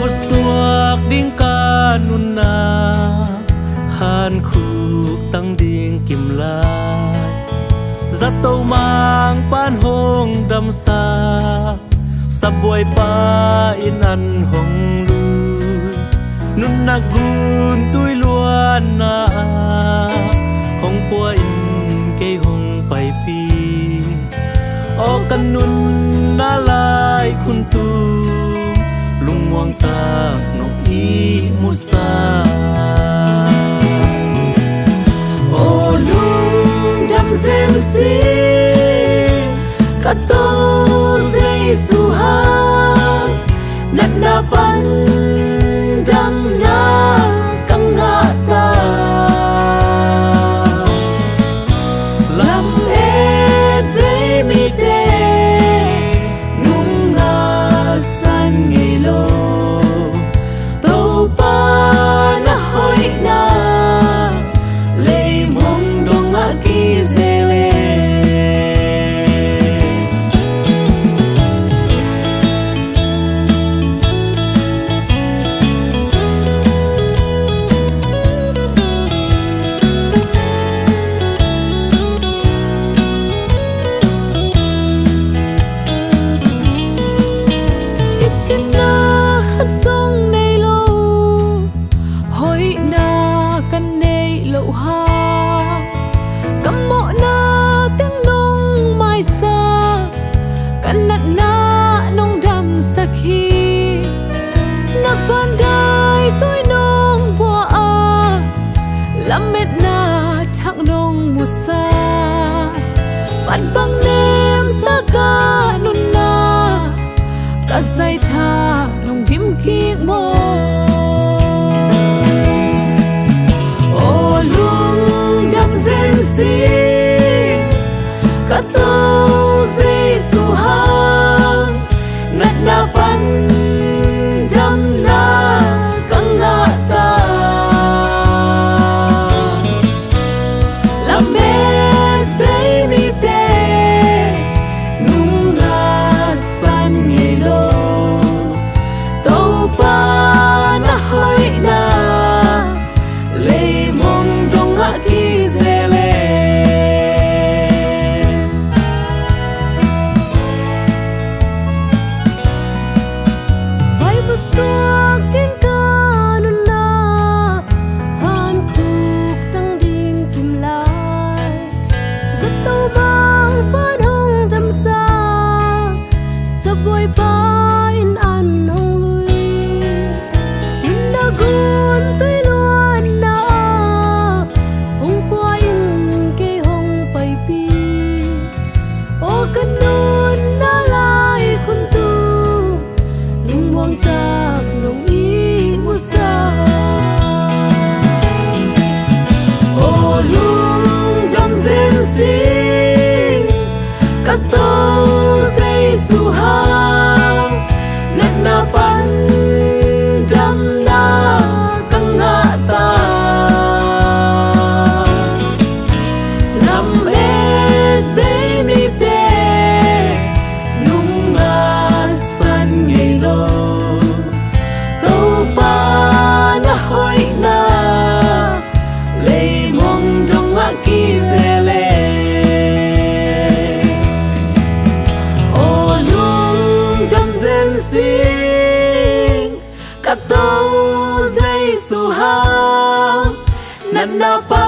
vụt suộc đinh ca nun na hàn khu tăng điên kim lai giặt tàu mang ban hông đâm xa sắp bồi ba in ăn hồng lui nun na gun tui luan na hồng bua in cây hồng bay pi o kan nun na lai khun tu lung muang ta no i musa o lung dam zen si kato zai su ha nat na pan dam na kanga ta lam et be mi te nung nga san ngi lo to pa na hoi na le mong dong a ki zele bang nem sa ka nun na ka sai tha long dim ki mo o lung dam zen si ka to zai su ha nat na pan dam na kanga ta la me kato zai su ha nat na pa